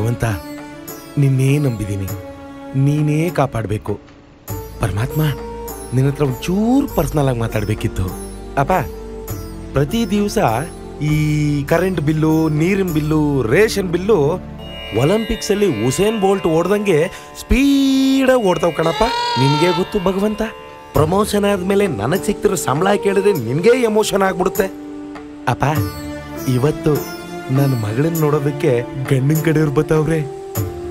ಭಗವಂತ ನಿನ್ನೇ ನಂಬಿದ್ದೀನಿ, ನೀನೇ ಕಾಪಾಡಬೇಕು. ಪರಮಾತ್ಮ ನಿನ್ನ ಹತ್ರ ಒಂಚೂರು ಪರ್ಸನಲ್ ಆಗಿ ಮಾತಾಡಬೇಕಿತ್ತು. ಅಪ್ಪ, ಪ್ರತಿ ದಿವಸ ಈ ಕರೆಂಟ್ ಬಿಲ್ಲು, ನೀರಿನ ಬಿಲ್ಲು, ರೇಷನ್ ಬಿಲ್ಲು ಒಲಿಂಪಿಕ್ಸ್ ಅಲ್ಲಿ ಉಸೇನ್ ಬೋಲ್ಟ್ ಓಡ್ದಂಗೆ ಸ್ಪೀಡಾಗಿ ಓಡ್ತಾವ್ ಕಣಪ್ಪ. ನಿನ್ಗೆ ಗೊತ್ತು ಭಗವಂತ, ಪ್ರಮೋಷನ್ ಆದ್ಮೇಲೆ ನನಗ್ ಸಿಕ್ತಿರೋ ಸಂಬಳ ಕೇಳಿದ್ರೆ ನಿನ್ಗೆ ಎಮೋಷನ್ ಆಗ್ಬಿಡುತ್ತೆ. ಅಪ್ಪ, ಇವತ್ತು ನನ್ನ ಮಗಳನ್ನ ನೋಡೋದಕ್ಕೆ ಗಂಡಿನ ಕಡೆಯವ್ರು ಬರ್ತಾವ್ರೆ.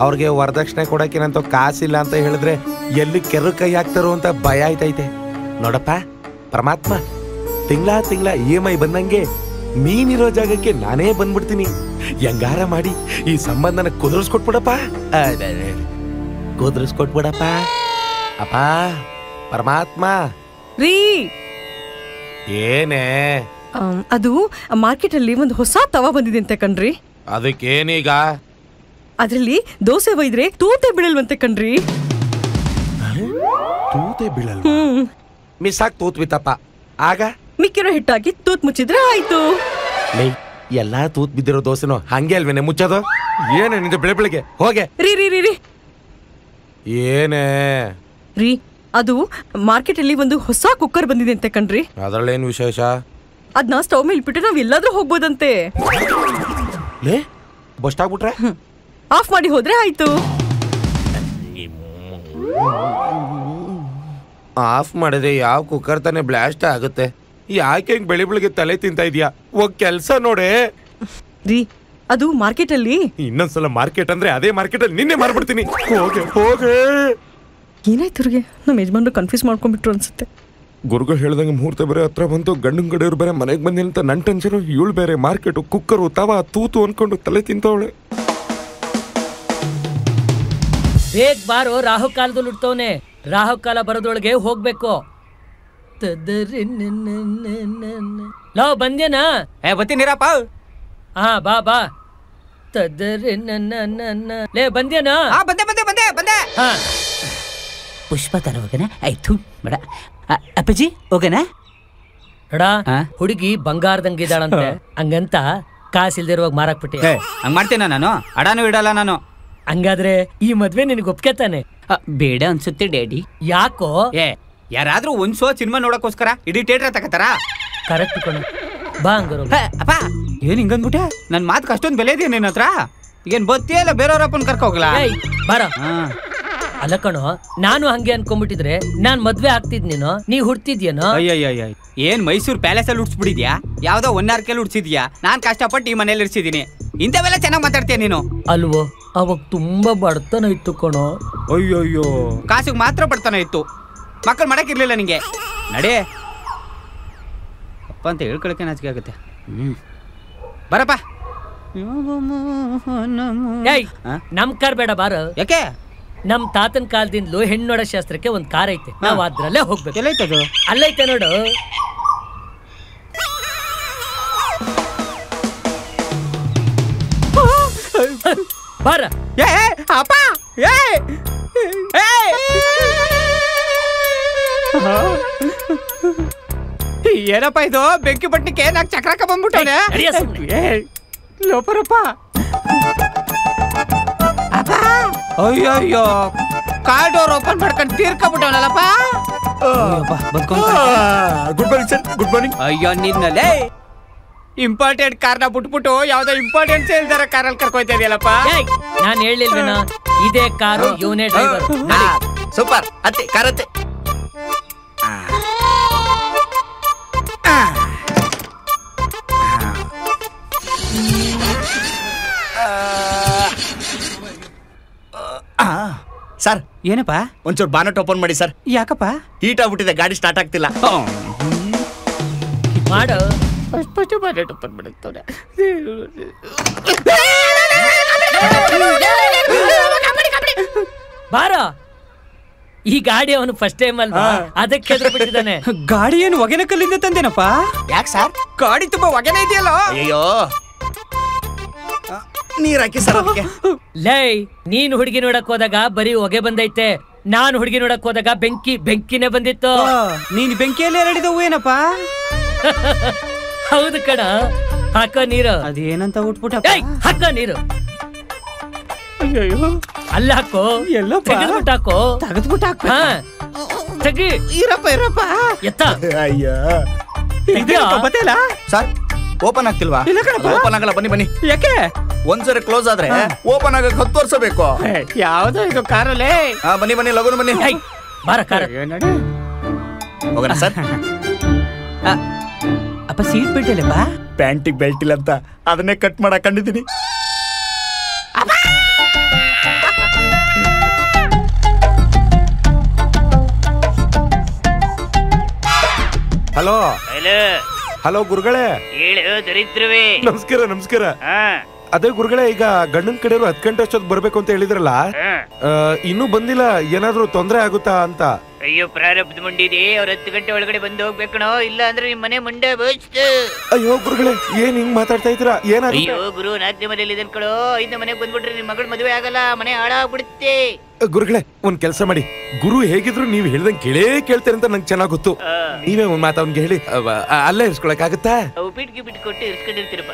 ಅವ್ರಿಗೆ ವರದಕ್ಷಿಣೆ ಕೊಡಕ್ಕೇನಂತ ಕಾಸಿಲ್ಲ ಅಂತ ಹೇಳಿದ್ರೆ ಎಲ್ಲಿ ಕೆರ ಕೈ ಹಾಕ್ತಾರೋ ಅಂತ ಭಯ ಆಯ್ತೈತೆ. ನೋಡಪ್ಪ ಪರಮಾತ್ಮ, ತಿಂಗಳ EMI ಬಂದಂಗೆ ನೀನಿರೋ ಜಾಗಕ್ಕೆ ನಾನೇ ಬಂದ್ಬಿಡ್ತೀನಿ. ಹೆಂಗಾರ ಮಾಡಿ ಈ ಸಂಬಂಧನ ಕುದುರಿಸ್ಕೊಟ್ಬಿಡಪ್ಪ, ಕುದುರಿಸ್ಕೊಟ್ಬಿಡಪ್ಪ. ಅಪ್ಪ ಪರಮಾತ್ಮ. ರೀ, ಏನೇ ಅದು ಮಾರ್ಕೆಟ್ ಅಲ್ಲಿ ಒಂದು ಹೊಸ ತವಾ ಬಂದಿದೆ ಅಂತ ಕಣ್ರಿ. ಅದಕ್ಕೇನೀಗ? ಅದ್ರಲ್ಲಿ ದೋಸೆ ಒಯ್ದ್ರೆ ತೂತೆ ಬೀಳಲ್ವಂತೆ ಕಣ್ರಿ. ತೂತೆ ಬೀಳಲ್? ಮಿಸ್ ಆಗಿ ತೂತ್ ಬಿತ್ತಪ್ಪ. ಆಗ ಮಿಕ್ಕಿರೋ ಹಿಟ್ಟಾಕಿ ತೂತ್ ಮುಚ್ಚಿದ್ರೆ ಆಯ್ತು. ಎಲ್ಲಾ ತೂತ್ ಬಿದ್ದಿರೋ ದೋಸೆನೋ ಹಂಗೆ ಅಲ್ವೇನೆ ಮುಚ್ಚೋದು? ಏನೇ ನಿಂದು ಬೆಳಗ್ಗೆ ಹೋಗೆ. ರೀ ರೀ ರೀ ರೀ ಏನೇ ರೀ, ಅದು ಮಾರ್ಕೆಟ್ ಅಲ್ಲಿ ಒಂದು ಹೊಸ ಕುಕ್ಕರ್ ಬಂದಿದೆ ಅಂತ ಕಣ್ರಿ. ಅದ್ರಲ್ಲೇನು ವಿಶೇಷ? ಅದ್ನ ಸ್ಟವ್ ಮೇಲೆ ಇಟ್ಬಿಟ್ರೆ ನಾವ್ ಎಲ್ಲಾದ್ರೂ ಹೋಗ್ಬೋದಂತೆ. ಬಸ್ಟ್ ಆಗ್ಬಿಟ್ರೆ ಆಫ್ ಮಾಡಿ ಹೋದ್ರೆ ಆಯ್ತು. ಆಫ್ ಮಾಡಿದ್ರೆ ಯಾವ ಕುಕ್ಕರ್ ತಾನೆ ಬ್ಲಾಸ್ಟ್ ಆಗುತ್ತೆ? ಯಾಕೆ ಹಿಂಗ್ ಬೆಳಿಗ್ಗೆ ತಲೆ ತಿಂತ ಇದೀಯಾ? ಹೋಗ್ ಕೆಲ್ಸ ನೋಡೆ. ರೀ, ಅದು ಮಾರ್ಕೆಟ್ ಅಲ್ಲಿ. ಇನ್ನೊಂದ್ಸಲ ಮಾರ್ಕೆಟ್ ಅಂದ್ರೆ ಅದೇ ಮಾರ್ಕೆಟ್ ಅಲ್ಲಿ ನಿನ್ನೆ ಮಾರ್ಬಿಡ್ತೀನಿ. ಹೋಗೆ ಹೋಗೆ. ಏನಾಯ್ತು ಅವ್ರಿಗೆ? ನಮ್ಮ ಯಜಮಾನ್ರು ಕನ್ಫ್ಯೂಸ್ ಮಾಡ್ಕೊಂಡ್ಬಿಟ್ರು ಅನ್ಸುತ್ತೆ. ಗುರುಗಳು ಹೇಳ್ದಂಗೆ ಮುಹೂರ್ತ ಬೇರೆ ಹತ್ರ ಬಂತು, ಗಂಡನ ಕಡೆಯವ್ರು ಬೇರೆ ಮನೆಗೆ ಬಂದಿಲ್ಲ ಅಂತ ನನ್ ಟೆನ್ಷನ್. ಇವಳು ಬೇರೆ ಮಾರ್ಕೆಟು, ಕುಕ್ಕರು, ತವಾ, ತೂತು ಅನ್ಕೊಂಡು ತಲೆ ತಿಂತವಳೆ. ಬೇಗ ಬಾರೋ, ರಾಹುಕಾಲದಲ್ಲಿ ಉಡ್ತವನೆ. ರಾಹುಕಾಲ ಬರೋದೊಳಗೆ ಹೋಗ್ಬೇಕು. ಲೋ ಬಂದ್ಯನಾ? ಬರ್ತೀನಿರಪ್ಪ. ಹಾ ಬಾ ಬಾ. ಲೇ ಬಂದ್ಯನಾ? ಬಂದೆ. ಹಾ, ಪುಷ್ಪ ತರ ಹೋಗನ ಆಯ್ತು ಬೇಡ. ಅಪ್ಪಾಜಿ ಹೋಗನ? ಹುಡುಗಿ ಬಂಗಾರದಂಗಿದ್ದಾಳಂತೆ, ಹಂಗಂತ ಕಾಸಿಲ್ದಿರುವಾಗ ಮಾರಾಕ್ಬಿಟ್ಟಿ. ಹಂಗ್ ಮಾಡ್ತೀನ ನಾನು? ಅಡಾನು ಇಡಲ್ಲ ನಾನು. ಹಂಗಾದ್ರೆ ಈ ಮದ್ವೆ ನಿನಗೆ ಒಪ್ಕೆತಾನೆ? ಬೇಡ ಅನ್ಸುತ್ತೆ ಡ್ಯಾಡಿ. ಯಾಕೋ? ಯಾರಾದ್ರೂ ಒಂದ್ ಶೋ ಸಿನಿಮಾ ನೋಡಕ್ಕೋಸ್ಕರ ಇಡೀ ಥಿಯೇಟರ್ ತಕತಾರ? ಕರೆಕ್ಟ್ ಕಣ. ಬಾ ಹಂಗಾರ. ಅಪ್ಪ ಏನ್ ಹಿಂಗಂದ್ಬಿಟ್ಟೆ? ನನ್ ಮಾತು ಅಷ್ಟೊಂದು ಬೆಲೆ ಇದೆಯಾ ನಿನ್ನ ಹತ್ರ? ಈಗೇನ್ ಬತ್ತಿ ಅಲ್ಲ ಬೇರೆಯವ್ರಪ್ಪನ್ ಕರ್ಕ ಹೋಗಲ್ಲ? ಬಾರ. ಅಲ್ಲ ಕಣೋ, ನಾನು ಹಂಗೆ ಅನ್ಕೊಂಡ್ಬಿಟ್ಟಿದ್ರೆ ನಾನ್ ಮದ್ವೆ ಆಗ್ತಿದ್ ನೀ ಹುಡ್ತಿದ್ಯೇನೋ? ಅಯ್ಯಯ್ಯ, ಏನ್ ಮೈಸೂರ್ ಪ್ಯಾಲೇಸ್ ಅಲ್ಲಿ ಉಡ್ಸ್ಬಿಟ್ಟಿದ್ಯಾ? ಯಾವ್ದೋ ಒನ್ನಾರ್ಕೆಲ್ ಉಡ್ಸಿದ್ಯಾ? ನಾನ್ ಕಷ್ಟಪಟ್ಟು ಈ ಮನೇಲಿ ಇರ್ಸಿದೀನಿ. ಇಂಥವೆಲ್ಲ ಚೆನ್ನಾಗ್ ಮಾತಾಡ್ತೀಯ ನೀನು. ಅಲ್ವೋ, ಅವಾಗ ತುಂಬಾ ಬಡತನ ಇತ್ತು ಕಣೋ. ಅಯ್ಯೋಯ್ಯೋ, ಕಾಸಿಗೆ ಮಾತ್ರ ಬಡತನ ಇತ್ತು, ಮಕ್ಕಳು ಮಾಡಕ್ಕಿರ್ಲಿಲ್ಲ ನಿಂಗೆ. ನಡೆ ಅಪ್ಪ ಅಂತ ಹೇಳ್ಕೊಳಕ್ಕೆ ನಾಚಿಕೆ ಆಗುತ್ತೆ. ಬರಪ್ಪ. ನಮ್ ಕಾರ್ ಬೇಡ ಬಾರ. ಯಾಕೆ? ನಮ್ ತಾತನ್ ಕಾಲದಿಂದಲೂ ಹೆಣ್ಣು ನೋಡೋ ಶಾಸ್ತ್ರಕ್ಕೆ ಒಂದ್ ಕಾರ್ ಐತೆ, ನಾವ್ ಅದ್ರಲ್ಲೇ ಹೋಗ್ಬೇಕು. ಎಲ್ಲೈತದು? ಅಲ್ಲೈತೆ ನೋಡು. ಬಾರ. ಅಪ್ಪ ಏನಪ್ಪ ಇದು? ಬೆಂಕಿ ಬಟ್ಟಕ್ಕೆ ನಾಕ್ ಚಕ್ರಕ ಬಂದ್ಬಿಟ್ಟವನೆ. ಲೋಪರಪ್ಪ. ಅಯ್ಯಯ್ಯೋ, ಕಾರ್ ಡೋರ್ ಓಪನ್ ಮಾಡ್ಕೊಂಡು ತೀರ್ಕೊಂಡ್ಬಿಟ್ಟವನಲ್ಲಪ್ಪ. Good morning sir. Good morning. ಅಯ್ಯೋ ನಿನ್ನಲ್ಲೇ ಇಂಪಾರ್ಟೆಂಟ್ ಕಾರ್ನ ಬಿಟ್ಬಿಟ್ಟು ಯಾವ್ದೋ ಇಂಪಾರ್ಟೆಂಟ್ ಸೇಲ್ದಾರ ಕಾರಲ್ಲಿ ಕರ್ಕೊಯ್ತಾ ಇದೆಯಲ್ಲಪ್ಪ. ನಾನ್ ಹೇಳಿಲ್ವೇನ ಇದೇ ಕಾರು, ಇವನೇ ಡ್ರೈವರ್. ಸೂಪರ್. ಅತ್ತೆ ಕಾರತ್ತೆ. ಸರ್ ಏನಪ್ಪ? ಒಂಚೂರು ಬಾನಟ್ ಓಪನ್ ಮಾಡಿ ಸರ್. ಯಾಕಪ್ಪ? ಹೀಟ್ ಆಗ್ಬಿಟ್ಟಿದೆ, ಗಾಡಿ ಸ್ಟಾರ್ಟ್ ಆಗ್ತಿಲ್ಲ. ಮಾಡು. Bonnet open ಮಾಡುತ್ತವ್ರೆ. ಬಾರ. ಈ ಗಾಡಿ ಅವನು ಫಸ್ಟ್ ಟೈಮ್ ಅಲ್ವಾ, ಅದಕ್ಕೆ ಎದುರು ಬಿಟ್ಟಿದ್ದಾನೆ. ಗಾಡಿ ಏನು ಒಗೆನ ಕಲ್ಲಿಂದ ತಂದೇನಪ್ಪ? ಯಾಕೆ ಸರ್? ಗಾಡಿ ತುಂಬಾ ಒಗೆನ ಇದೆಯಲ್ಲ. ಅಯ್ಯೋ, ನೀರ್ ಹಾಕಿ ಸರ್ ಅದಕ್ಕೆ. ಲೈ, ನೀನ್ ಹುಡುಗಿ ನೋಡಕ್ ಹೋದಾಗ ಬರೀ ಹೊಗೆ ಬಂದೈತೆ, ನಾನ್ ಹುಡುಗಿ ನೋಡಕ್ ಹೋದಾಗ ಬೆಂಕಿನೇ ಬಂದಿತ್ತು. ನೀನ್ ಬೆಂಕಿಯಲ್ಲಿ ಎರಡಿದವು ಏನಪ್ಪ? ಹೌದು ಕಣ. ಹಾಕೋ ನೀರು. ಅದೇನಂತ ಉಟ್ಬಿಟ್ಟ? ಹಾಕೋ ನೀರು. ಅಲ್ಲ ಹಾಕೋ ಎಲ್ಲಪ್ಪ? ತೆಗೆದ್ಬಿಟ್ಟಾಕೋ ತೆಗೆದ್ಬಿಟ್ಟು ಹಾಕ ಹಾ ತೆಗಿ ಇರಪ್ಪ ಎತ್ತ ಅಯ್ಯ ತೆಗ್ದ್ಯಾ? ಬತ್ತಿಲ್ಲ ಸರ್ ಓಪನ್ ಆಗ್ತಿಲ್ವಾ? ಇಲ್ಲ ಕಣಪ್ಪ. ಓಪನ್ ಆಗಲ್ಲ, ಬನ್ನಿ ಬನ್ನಿ. ಯಾಕೆ ಒಂದ್ಸರಿ ಕ್ಲೋಸ್ ಆದ್ರೆ ಓಪನ್ ಆಗಕ್ಕೆ 10 ವರ್ಷ ಬೇಕು. ಯಾವ್ದೋ ಇದು ಕಾರಲ್ಲೇ ಬನ್ನಿ ಬನ್ನಿ, ಲಗುನ ಬನ್ನಿ. ಏಯ್, ಬಾರ ಕಾರ ಹೋಗೋಣ ಸರ್. ಅಪ್ಪ ಸೀಟ್ ಬೆಲ್ಟ್ ಇಲ್ಲಪ್ಪ. ಪ್ಯಾಂಟಿಗೆ ಬೆಲ್ಟ್ ಇಲ್ಲ ಅಂತ ಅದನ್ನೇ ಕಟ್ ಮಾಡಕ್ ಕಂಡಿದ್ದೀನಿ. ಹಲೋ ಹಲೋ ಗುರುಗಳೇ. ಹೇಳು ದರಿದ್ರವೇ. ನಮಸ್ಕಾರ ನಮಸ್ಕಾರ. ಅದೇ ಗುರುಗಳೇ, ಈಗ ಗಂಡನ ಕಡೆಯವರು 10 ಗಂಟೆ ಅಷ್ಟೊತ್ತು ಬರ್ಬೇಕು ಅಂತ ಹೇಳಿದ್ರಲ್ಲ, ಇನ್ನೂ ಬಂದಿಲ್ಲ. ಏನಾದ್ರೂ ತೊಂದರೆ ಆಗುತ್ತಾ ಅಂತ? ಅಯ್ಯೋ ಪ್ರಾರಬ್ಧ ಮುಂಡಿದೆ, ಅವ್ರ 10 ಗಂಟೆ ಒಳಗಡೆ ಬಂದು ಹೋಗ್ಬೇಕಣೋ, ಇಲ್ಲ ಅಂದ್ರೆ ನಿಮ್ ಮನೆ ಮುಂಡೆ ಬೋಚ್ತು. ಅಯ್ಯೋ ಗುರುಗಳೇ, ಏನ್ ಹಿಂಗ್ ಮಾತಾಡ್ತಾ ಇದ್ದೀರಾ? ಏನಾಗುತ್ತೆ? ಅಯ್ಯೋ ಗುರು, 4ನೇ ಮನೇಲಿ ಇದನ್ ಕಣೋ, 5ನೇ ಮನೆಗೆ ಬಂದ್ಬಿಟ್ರೆ ನಿಮ್ ಮಗಳ ಮದುವೆ ಆಗಲ್ಲ, ಮನೆ ಹಾಳಾಗ್ಬಿಡುತ್ತೆ. ಗುರುಗಳೇ, ಒಂದ್ ಕೆಲಸ ಮಾಡಿ. ಗುರು ಹೇಗಿದ್ರು ನೀವ್ ಹೇಳ್ದಂಗ್ ಕೇಳ್ತೀರಿ ಅಂತ ನಂಗೆ ಚೆನ್ನಾಗ್ ಗೊತ್ತು. ನೀವೇ ಒಂದ್ ಮಾತು ಅವ್ನ್ಗೆ ಹೇಳಿ ಅಲ್ಲೇ ಇರ್ಸ್ಕೊಳಕ್ ಆಗುತ್ತಾ? ಉಪ್ಪಿಟ್ಗೆ ಬಿಟ್ಟು ಕೊಟ್ಟು ಇರ್ಸ್ಕೊಂಡಿರ್ತೀರಪ್ಪ.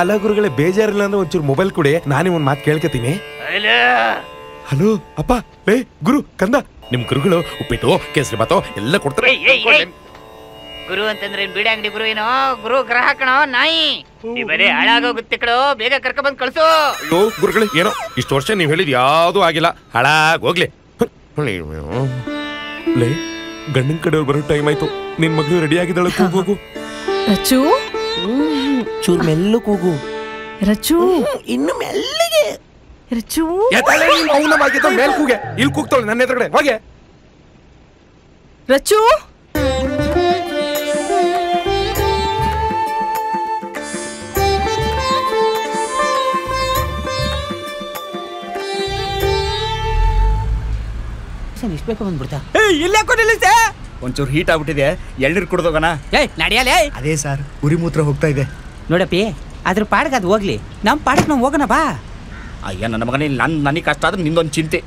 ಅಲ್ಲ ಗುರುಗಳೇ, ಬೇಜಾರಿಲ್ಲ ಅಂದ್ರೆ ಒಂಚೂರು ಮೊಬೈಲ್ ಕೊಡಿ, ನಾನೇ ಒಂದ್ ಮಾತು ಕೇಳ್ಕತೀನಿ. ಹಲೋ ಅಪ್ಪ, ಲೇ ಗುರು ಕಂದ, ನಿಮ್ ಗುರುಗಳು ಉಪ್ಪಿಟ್ಟು ಕೇಸರಿ ಬಾತು ಎಲ್ಲ ಕೊಡ್ತಾರೆ. ಗುರು ಅಂತಂದ್ರೆ ಬೀಡಿ ಅಂಗಡಿ ಗುರು ಏನೋ, ಗುರು ಗ್ರಾಹಕಣೋ ನಾಯಿ. ಈ ಬರೀ ಹಾಳಾಗೋಗುತ್ತೆ ಕಣೋ, ಬೇಗ ಕರ್ಕ ಬಂದ್ ಕಳ್ಸು. ಅಯ್ಯೋ ಗುರುಗಳೇ, ಏನೋ ಇಷ್ಟು ವರ್ಷ ನೀವ್ ಹೇಳಿದ್ ಯಾವ್ದೂ ಆಗಿಲ್ಲ, ಹಾಳಾಗ್ ಹೋಗ್ಲಿ. ಲೇ, ಗಂಡನ್ ಕಡೆಯವ್ರು ಬರೋ ಟೈಮ್ ಆಯ್ತು. ನಿನ್ ಮಗಳು ರೆಡಿ ಆಗಿದ್ದಾಳೆ, ಕೂಗೋಗು. ರಚು ಚೂರ್ ಮೆಲ್ಲು ಕೂಗು. ರಚು ಇನ್ನು ಮೆಲ್ಲಿಗೆ. ರಚು ಮೌನವಾಗಿದ್ದ ಮೇಲ್ ಕೂಗೆ, ಇಲ್ಲಿ ಕೂಗ್ತಾಳೆ ನನ್ನ ಎದುರುಗಡೆ. ಹೋಗೆ ರಚು. ಇಷ್ಟ ಬೇಕು ಬಂದ್ಬಿಡ್ತಾ. ಇಲ್ಲ ಒಂಚೂರು ಹೀಟ್ ಆಗ್ಬಿಟ್ಟಿದೆ, ಎಳ್ನೀರು ಕುಡ್ದೋಗೋಣ. ಏಯ್ ನಡಿಯಲೇ. ಅದೇ ಸರ್, ಉರಿ ಮೂತ್ರ ಹೋಗ್ತಾ ಇದೆ. ನೋಡಪ್ಪಿ, ಅದ್ರ ಪಾಡ್ಗೆ ಅದು ಹೋಗ್ಲಿ, ನಮ್ಮ ಪಾಡಕ್ಕೆ ನಾವು ಹೋಗೋಣ ಬಾ. ಅಯ್ಯ ನನ್ನ ಮಗನೇ, ನನಗೆ ಕಷ್ಟ ಆದ್ರೆ ನಿಂದೊಂದು ಚಿಂತೆ.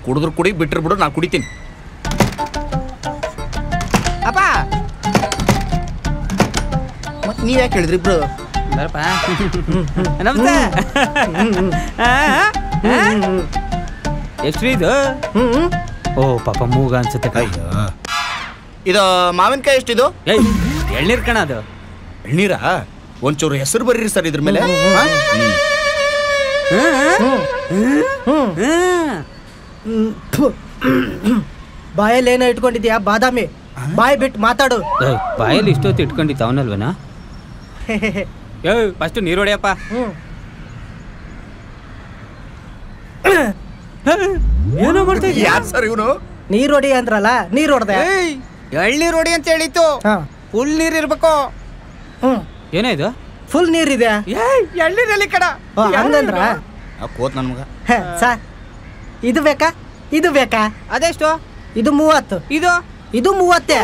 ಕುಡಿದ್ರು ಕುಡಿ, ಬಿಟ್ರು ಬಿಡು, ನಾನು ಕುಡಿತೀನಿ. ಅಪ್ಪ ಮತ್ತೆ ನೀವ್ ಯಾಕೆ ಹೇಳಿದ್ರಿ ಇಬ್ರು? ಬರಪ್ಪ. ನಮಸ್ತೆ. ಎಷ್ಟು ಇದು? ಓ ಪಾಪ ಮೂಗ ಅನ್ಸುತ್ತೆ. ಅಯ್ಯೋ, ಇದು ಮಾವಿನಕಾಯಿ ಎಷ್ಟಿದು? ಏಯ್ ಎಳ್ನೀರ್ ಕಣ ಅದು. ಎಳ್ನೀರಾ? ಒಂಚೂರು ಹೆಸರು ಬರೀರಿ ಸರ್ ಇದ್ರ ಮೇಲೆ. ಬಾಯಲ್ಲಿ ಏನೋ ಇಟ್ಕೊಂಡಿದ್ಯಾ ಬಾದಾಮಿ? ಬಾಯಿ ಬಿಟ್ಟು ಮಾತಾಡು. ಬಾಯಲ್ಲಿ ಇಷ್ಟೊತ್ತು ಇಟ್ಕೊಂಡಿತ್ತು ಅವನಲ್ವನಾ? ಫಸ್ಟ್ ನೀರು ಹೊಡೆಯಪ್ಪ. ಏನೋ ಮಾಡ್ತಾ ಇದ್ದೀಯ? ಯಾರು ಸರ್ ಇವನು? ನೀರ್ ಹೊಡಿ ಅಂದ್ರಲ್ಲ, ನೀರ್ ಹೊಡೆದೆ. ಎಳ್ನೀರು ಹೊಡಿ ಅಂತ ಹೇಳಿತ್ತು. ಫುಲ್ ನೀರ್ ಇರ್ಬೇಕು. ಏನೋ ಇದು? ಫುಲ್ ನೀರಿದೆ. ಎಳ್ನೀರಲ್ಲಿ ಕಡ ಹಂಗಂದ್ರ ಕೋತ್ ನನ್ ಮಗ. ಸರ್, ಇದು ಬೇಕಾ ಇದು ಬೇಕಾ? ಅದೆಷ್ಟು? ಇದು 30. ಇದು ಇದು 30.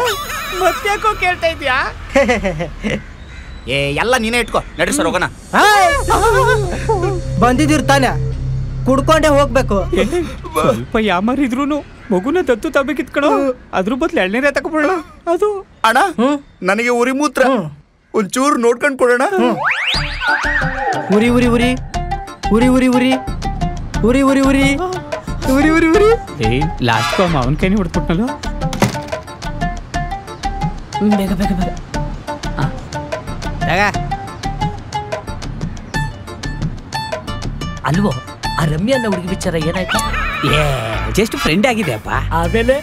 ಮತ್ತ್ಯಾಕೋ ಕೇಳ್ತಾ ಇದ್ಯಾ? ಏ ಎಲ್ಲ ನೀನೇ ಇಟ್ಕೋ, ನಡ್ರಿ ಸರ್ ಹೋಗೋಣ. ಬಂದಿದಿರ್ತಾನೆ, ಕುಡ್ಕೊಂಡೆ ಹೋಗ್ಬೇಕು. ಸ್ವಲ್ಪ ಯಾಮಾರಿದ್ರು ಮಗುನ ದತ್ತು ತಗೋಬೇಕಿತ್ ಕಣೋ, ಅದ್ರ ಬದ್ಲು ಎಳ್ನೀರೇ ತಗೊಬಿಡೋಣ. ಅದು ಅಣ್ಣ, ನನಗೆ ಉರಿ ಮೂತ್ರ ಒಂಚೂರು ನೋಡ್ಕೊಂಡು ಕೊಡೋಣ. ಉರಿ ಉರಿ ಉರಿ ಉರಿ ಉರಿ ಉರಿ ಉರಿ ಉರಿ ಉರಿ ಉರಿ ಉರಿ ಉರಿ. ಲಾಸ್ಟ್ ಮಾವನ್ ಕೈನಿ ಹೊಡ್ಬಿಟ್ನಲ್ಲ. ಬೇಗ ಬೇಗ ಬೇಗ. ಅಲ್ವೋ, ಆ ರಮ್ಯಾ ಅನ್ನೋ ಹುಡುಗಿ ವಿಚಾರ ಏನಾಯ್ತು? ಜಸ್ಟ್ ಫ್ರೆಂಡ್ ಆಗಿದೆ ಅಪ್ಪ. ಆಮೇಲೆ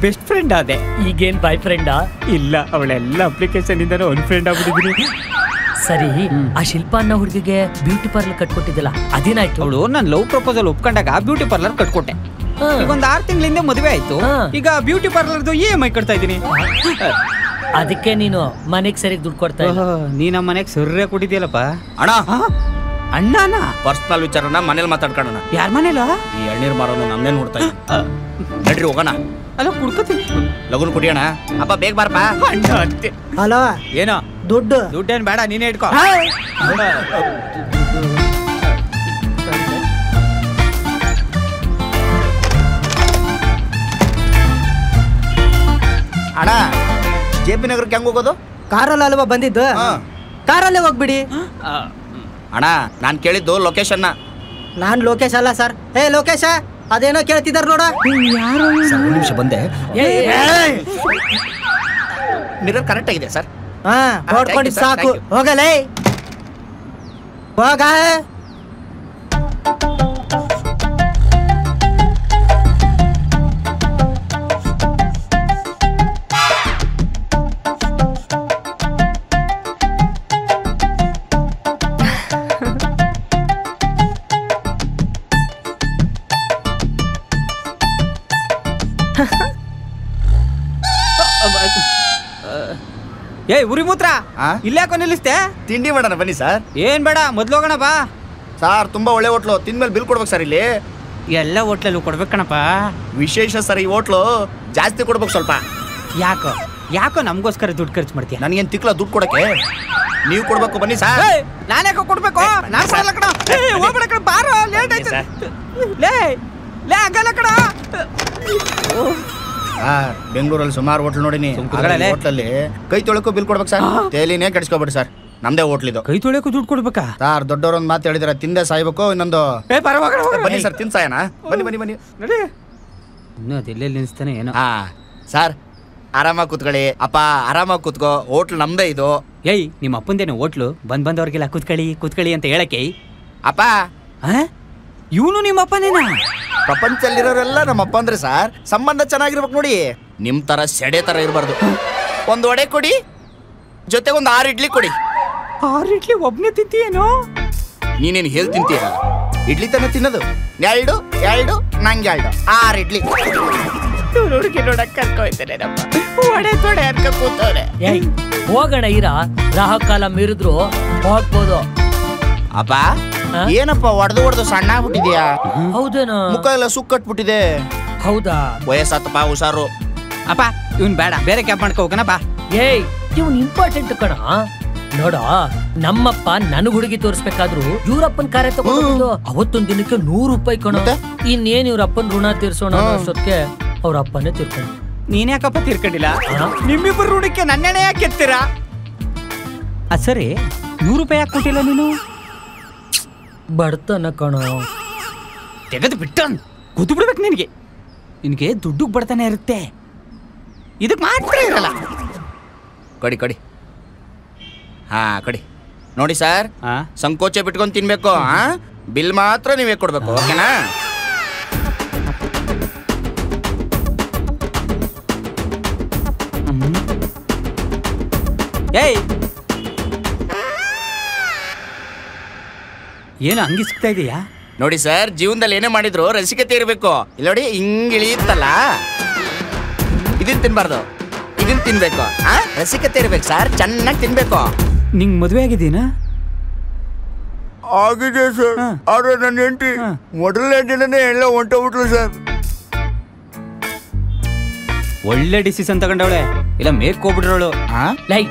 ಬೆಸ್ಟ್ ಫ್ರೆಂಡ್ ಆದೆ. ಈಗೇನ್ ಬಾಯ್ ಫ್ರೆಂಡಾ? ಇಲ್ಲ, ಅವಳೆಲ್ಲ ಅಪ್ಲಿಕೇಶನ್ ಇಂದ ಒನ್ ಫ್ರೆಂಡ್ ಆಗ್ಬಿಟ್ಟಿದ್ದೀನಿ. ಸರಿ, ಆ ಶಿಲ್ಪ ಅನ್ನೋ ಹುಡುಗಿಗೆ ಬ್ಯೂಟಿ ಪಾರ್ಲರ್ ಕಟ್ಕೊಟ್ಟಿದ್ದಲ್ಲ, ಅದೇನಾಯ್ತು? ಅವಳು ನನ್ನ ಲವ್ ಪ್ರಪೋಸಲ್ ಒಪ್ಕೊಂಡಾಗ ಬ್ಯೂಟಿ ಪಾರ್ಲರ್ ಕಟ್ಕೊಟ್ಟೆ. ಈಗ ಒಂದು 6 ತಿಂಗಳಿಂದ ಮದುವೆ ಆಯ್ತು. ಈಗ ಬ್ಯೂಟಿ ಪಾರ್ಲರ್ದು EMI ಕಟ್ತಾ ಇದ್ದೀನಿ. ಅದಕ್ಕೆ ನೀನು ಮನೆಗ್ ಸರಿಗ್ ದುಡ್ಡು ಕೊಡ್ತಾ ಇಲ್ಲ. ನೀ ನಮ್ಮ ಮನೆಗೆ ಸರ್ರೆ ಕೊಟ್ಟಿದ್ಯಲ್ಲಪ್ಪ. ಅಣ್ಣ, ಅಣ್ಣನ ಪರ್ಸನಲ್ ವಿಚಾರನ ಮನೇಲಿ ಮಾತಾಡ್ಕೊಳ್ಳೋಣ. ಯಾರ ಮನೇಲ? ಈ ಎಳ್ನೀರ್ ಮಾರೋನು ನಮ್ದೇ ನೋಡ್ತಾ ಇದ್ದೀನಿ. ನಡ್ರಿ ಹೋಗೋಣ. ಅಲ್ಲ ಕುಡ್ಕೋತೀನಿ. ಲಗುನ್ ಕುಡಿಯೋಣ. ಅಪ್ಪ ಬೇಗ ಬಾರಪ್ಪ. ಅಣ್ಣ ಅಂತೆ. ಹಲೋ, ಏನೋ ದುಡ್ಡೇನ್ ಬೇಡ, ನೀನೇ ಇಟ್ಕೋ. ಅಣ್ಣ, JP ನಗರಕ್ಕೆ ಹೆಂಗ್ ಹೋಗೋದು? ಕಾರಲ್ಲಿ ಅಲ್ವಾ ಬಂದಿದ್ದು? ಕಾರಲ್ಲೇ ಹೋಗ್ಬಿಡಿ. ಅಣ್ಣ, ನಾನು ಕೇಳಿದ್ದು ಲೊಕೇಶನ್ನ. ನಾನ್ ಲೋಕೇಶ್ ಅಲ್ಲ ಸರ್. ಏ ಲೋಕೇಶ, ಅದೇನೋ ಕೇಳ್ತಿದಾರ ನೋಡ. ಸರ್, ಒಂದು ನಿಮಿಷ ಬಂದೆ. ಏಯ್, ಮಿರರ್ ಕರೆಕ್ಟ್ ಆಗಿದೆ ಸರ್. ಹಾ ನೋಡ್ಕೊಂಡಿದ್ ಸಾಕು. ಹೋಗಲೇ ಹೋಗ. ಏಯ್ ಉರಿ ಮೂತ್ರ ಆ? ಇಲ್ಲಾಕೋ ನಿಲ್ಲಿಸ್ತೆ? ತಿಂಡಿ ಮಾಡೋಣ ಬನ್ನಿ ಸರ್. ಏನ್ ಬೇಡ, ಮೊದ್ಲು ಹೋಗೋಣ ಬಾ. ಸಾರ್ ತುಂಬಾ ಒಳ್ಳೆ ಹೋಟ್ಲು, ತಿಂದ್ಮೇಲೆ ಬಿಲ್ ಕೊಡ್ಬೇಕು ಸರ್. ಇಲ್ಲಿ ಎಲ್ಲ ಹೋಟ್ಲಲ್ಲೂ ಕೊಡ್ಬೇಕಣಪ್ಪ. ವಿಶೇಷ ಸರ್, ಈ ಹೋಟ್ಲು ಜಾಸ್ತಿ ಕೊಡ್ಬೇಕು ಸ್ವಲ್ಪ. ಯಾಕೋ ಯಾಕೋ ನಮಗೋಸ್ಕರ ದುಡ್ಡು ಖರ್ಚು ಮಾಡ್ತೀಯ? ನನಗೇನ್ ತಿಕ್ಲ ದುಡ್ಡು ಕೊಡಕ್ಕೆ, ನೀವು ಕೊಡ್ಬೇಕು ಬನ್ನಿ ಸರ್. ನಾನ್ಯಾಕೋ ಕೊಡ್ಬೇಕು? ನಾನ್ ಸರ್. ಕೊಡಲ್ಲ ಕಣ. ಹೋಗ್ಬೇಡ ಕಣ, ಬಾರೋ, ಲೇಟ್ ಆಯ್ತು. ಲೇ ಲೇ ಆಗಲ್ಲ ಕಣ. ಬೆಂಗಳೂರಲ್ಲಿ ಸುಮಾರು ಹೋಟ್ಲ್ ನೋಡಿನಿ. ಸುಮ್ಕುತ್ಕೊಳ್ಳಲೆ. ಹೋಟ್ಲಲ್ಲಿ ಕೈ ತೊಳಕು ಬಿಲ್ ಕೊಡ್ಬೇಕು ಸರ್. ತೇಲಿನೇ ಕೆಡಿಸ್ಕೊಬೇಡಿ ಸರ್, ನಮ್ದೇ ಹೋಟ್ಲಿದು. ಕೈ ತೊಳೆಯಕ್ಕೂ ದುಡ್ಡು ಕೊಡ್ಬೇಕಾ? ಸಾರ್ ದೊಡ್ಡವ್ರ ಒಂದು ಮಾತು ಹೇಳಿದಾರೆ, ತಿಂದೆ ಸಾಯ್ಬೇಕು. ಇನ್ನೊಂದು ಬನ್ನಿ ಸರ್, ತಿನ್ ಸಾಯಣ. ಬನ್ನಿ ಬನ್ನಿ ಬನ್ನಿ. ನಡಿ. ಇನ್ನು ಅದೆಲ್ಲೆಲ್ಲಿ ನಿಲ್ಸ್ತಾನೆ ಏನೋ. ಹಾ ಸರ್, ಆರಾಮಾಗಿ ಕೂತ್ಕೊಳ್ಳಿ. ಅಪ್ಪ ಆರಾಮಾಗಿ ಕೂತ್ಕೋ, ಹೋಟ್ಲ್ ನಮ್ದೇ ಇದು. ಏಯ್, ನಿಮ್ಮ ಅಪ್ಪಂದೇನು ಹೋಟ್ಲು? ಬಂದವ್ರಿಗೆಲ್ಲ ಕೂತ್ಕೊಳ್ಳಿ ಅಂತ ಹೇಳಕ್ಕೆ. ಅಪ್ಪ ಇವನು ನಿಮ್ಮ ಅಪ್ಪನೇನಾ? ಪ್ರಪಂಚದಲ್ಲಿರೋರೆಲ್ಲ ನಮ್ಮ ಅಪ್ಪ ಅಂದ್ರೆ ಸರ್, ಸಂಬಂಧ ಚೆನ್ನಾಗಿರ್ಬೇಕು ನೋಡಿ. ನಿಮ್ ತರ ಸೆಡೆ ತರ ಇರಬಾರ್ದು. ಒಂದು ವಡೆ ಕೊಡಿ, ಜೊತೆಗೆ ಒಂದು 6 ಇಡ್ಲಿ ಕೊಡಿ. 6 ಇಡ್ಲಿ ಒಬ್ನೇ ತಿಂತೀಯೇನೋ? ನೀನೇನು ಹೇಳ್ ತಿಂತೀಯ? ಇಡ್ಲಿ ತಾನೇ ತಿನ್ನೋದು. 2 ನಂಗೆ 6 ಇಡ್ಲಿ. ಹುಡುಗಿ ನೋಡಕ್ ಕರ್ಕೊಯ್ತೇನೆ, ವಡೆ ತೊಡೆ ಅನ್ಕ ಕೂತವ್ರೆ. ಏಯ್, ಹೋಗೋಣ ಇರ. ರಾಹ ಕಾಲ ಮೀರಿದ್ರು ಹೋಗ್ಬೋದು. ಅಪ್ಪ ಏನಪ್ಪ ಹೊಡೆದು ಸಣ್ಣ ಆಗ್ಬಿಟ್ಟಿದ್ಯಾ? ಹೌದೇನೋ? ಮುಖ ಎಲ್ಲ ಸುಕ್ಕಟ್ಬಿಟ್ಟಿದೆ. ಹೌದಾ? ವಯಸ್ಸಾತಪ್ಪ, ಹುಷಾರು. ಅಪ್ಪ ಇವ್ನ್ ಬೇಡ, ಬೇರೆ ಕ್ಯಾಬ್ ಮಾಡ್ಕೊ ಹೋಗೋಣ ಬಾ. ಏಯ್, ಇವನ್ ಇಂಪಾರ್ಟೆಂಟ್ ಕಣ. ನೋಡ, ನಮ್ಮಪ್ಪ ನನಗ್ ಹುಡುಗಿ ತೋರಿಸ್ಬೇಕಾದ್ರು ಇವ್ರಪ್ಪನ್ ಕಾರ್ಯ ತಗೊಂಡು ಅವತ್ತೊಂದ್ ದಿನಕ್ಕೆ 100 ರೂಪಾಯಿ ಕಣ. ಇನ್ನೇನ್ ಇವ್ರಪ್ಪನ್ ಋಣ ತೀರ್ಸೋಣ ಅಷ್ಟೊತ್ತಿಗೆ ಅವ್ರ ಅಪ್ಪನೇ ತೀರ್ಕೊಂಡು. ನೀನ್ ಯಾಕಪ್ಪ ತೀರ್ಕೊಂಡಿಲ್ಲ? ನಿಮ್ಮಿಬ್ಬರು ಋಣಕ್ಕೆ ನನ್ನೆಣೆ ಯಾಕೆ ಎತ್ತೀರಾ? ಸರಿ, 100 ರೂಪಾಯಿ ಯಾಕೆ ಕೊಟ್ಟಿಲ್ಲ ನೀನು? ಬಡತನ ಕಣ. ತೆಗೆದು ಬಿಟ್ಟ ಕೂತು ಬಿಡ್ಬೇಕು ನಿನಗೆ. ನಿನಗೆ ದುಡ್ಡು ಬಡತನ ಇರುತ್ತೆ, ಇದಕ್ ಮಾತ್ರ ಇರಲ್ಲ. ಕೊಡಿ ಕೊಡಿ. ಹಾ ಕೊಡಿ. ನೋಡಿ ಸರ್, ಸಂಕೋಚ ಬಿಟ್ಕೊಂಡು ತಿನ್ಬೇಕು. ಬಿಲ್ ಮಾತ್ರ ನೀವೇ ಕೊಡ್ಬೇಕು, ಓಕೆನಾ? ಏಯ್, ಏನು ಹಂಗಿ ಸಿಗ್ತಾ ಇದೆಯಾ? ನೋಡಿ ಸರ್, ಜೀವನದಲ್ಲಿ ಏನೇ ಮಾಡಿದ್ರು ರಸಿಕತೆ ಇರಬೇಕು. ಇಲ್ಲ ನೋಡಿ, ಹಿಂಗ್ ಇಳಿಯುತ್ತಲ್ಲ, ಇದನ್ ತಿನ್ಬಾರ್ದು, ಇದನ್ ತಿನ್ಬೇಕು. ರಸಿಕತೆ ಇರ್ಬೇಕು ಸರ್, ಚೆನ್ನಾಗಿ ತಿನ್ಬೇಕು. ನಿಂಗ್ ಮದುವೆ ಆಗಿದ್ದೀನಾ? ಆಗಿದೆ ಸರ್, ಆದ್ರೆ ನನ್ನ ಹೆಂಡತಿ ಮೊದಲನೇ ದಿನನೇ ಎಲ್ಲ ಹೊಂಟೋಗ್ಬಿಟ್ಲು ಸರ್. ಒಳ್ಳೆ ಡಿಸಿಷನ್ ತಗೊಂಡವಳೆ, ಇಲ್ಲ ಮೇಕೋಗ್ಬಿಟ್ರವಳು. ಲೈ,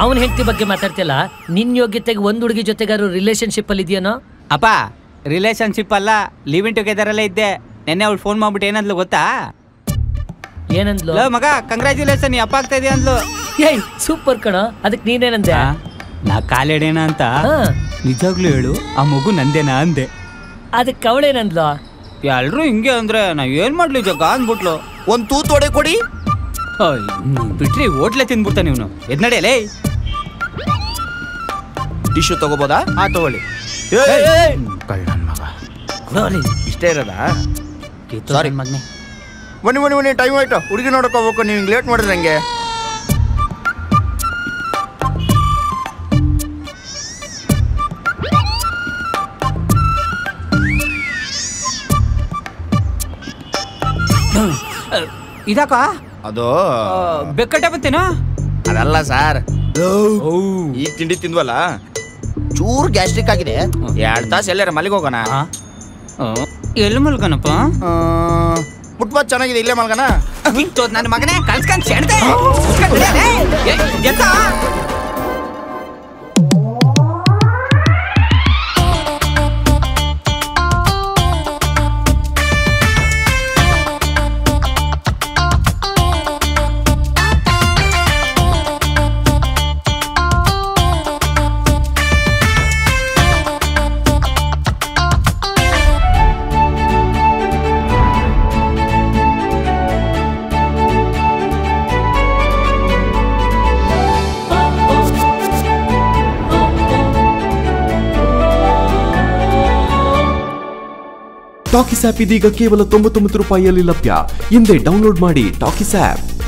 ಅವನ್ ಹೆಂಡತಿ ಬಗ್ಗೆ ಮಾತಾಡ್ತಿಲ್ಲ. ನಿನ್ ಯೋಗ್ಯತೆಗೆ ಒಂದ್ ಹುಡುಗಿ ಜೊತೆಗಾರು ರಿಲೇಶನ್ಶಿಪ್ ಅಲ್ಲಿ ಇದೆಯೇನೋ? ಅಪ್ಪ ರಿಲೇಶನ್ಶಿಪ್ ಅಲ್ಲ, ಲಿವ್ ಇನ್ ಟುಗೆದರ್ ಅಲ್ಲೇ ಇದ್ದೆ. ನೆನ್ನೆ ಅವಳು ಫೋನ್ ಮಾಡ್ಬಿಟ್ಟು ಏನಂದ್ಲು ಗೊತ್ತಾ? ಏನಂದ್ಲು? ಮಗ ಕಂಗ್ರಾಚುಲೇಷನ್, ನೀ ಅಪ್ಪ ಆಗ್ತಾ ಇದೆಯಾ ಅಂದ್ಲು. ಏಯ್ ಸೂಪರ್ ಕಣ. ಅದಕ್ಕೆ ನೀನೇನಂದೆ? ನಾ ಕಾಲೆಡೇನಾ ಅಂತ. ನಿಜಾಗ್ಲೂ ಹೇಳು, ಆ ಮಗು ನಂದೇನಾ ಅಂದೆ. ಅದಕ್ಕೆ ಅವಳೇನಂದ್ಲು? ಎಲ್ರು ಹಿಂಗೆ ಅಂದ್ರೆ ನಾ ಏನ್ ಮಾಡ್ಲಿ ಜಗ್ಗ ಅಂದ್ಬಿಟ್ಲು. ಒಂದ್ ತೂತ್ ಒಡೆ ಕೊಡಿ. ಬಿಟ್ರಿ ಹೋಟ್ಲೆ ತಿಂದ್ಬಿಡ್ತಾನೆ ಇವನು. ಎದ್ ನಡೆಯಲೇ. ಟಿಶ್ಯೂ ತಗೋಬೋದಾ? ತಗೊಳ್ಳಿ. ಕಳ್ಳನ್ ಮಗ, ಇಷ್ಟೇ ಇರೋದಾ? ಸಾರಿ ಮಗನೆ. ಬನ್ನಿ ಬನ್ನಿ ಬನ್ನಿ, ಟೈಮ್ ಆಯ್ತು. ಹುಡುಗಿ ನೋಡಕ್ ಹೋಗ್ಬೇಕು, ನೀವು ಲೇಟ್ ಮಾಡಿದ್ರೆ ನಂಗೆ. ಇದಾಕ ಅದು ಬೆಕ್ಕಟ್ಟೆ ಬಂತೇನೋ? ಅದಲ್ಲ ಸರ್, ಈ ತಿಂಡಿ ತಿಂದ್ವಲ್ಲ, ಚೂರ್ ಗ್ಯಾಸ್ಟ್ರಿಕ್ ಆಗಿದೆ. 2 ತಾಸು ಎಲ್ಲಾರ ಮಲ್ಲಿಗೆ ಹೋಗೋಣ. ಎಲ್ಲಿ ಮಲ್ಕನಪ್ಪ? ಫುಟ್ಪಾತ್ ಚೆನ್ನಾಗಿದೆ, ಇಲ್ಲೇ ಮಲ್ಗನ. ನನ್ನ ಮಗನೇ ಕಲ್ಸ್ಕೊಂಡ್ ಸೆಡ್ದೆ. ಟಾಕಿಸ್ ಆಪ್ ಇದೀಗ ಕೇವಲ 99 ರೂಪಾಯಿಯಲ್ಲಿ ಲಭ್ಯ. ಹಿಂದೆ ಡೌನ್ಲೋಡ್ ಮಾಡಿ ಟಾಕಿಸ್ ಆಪ್.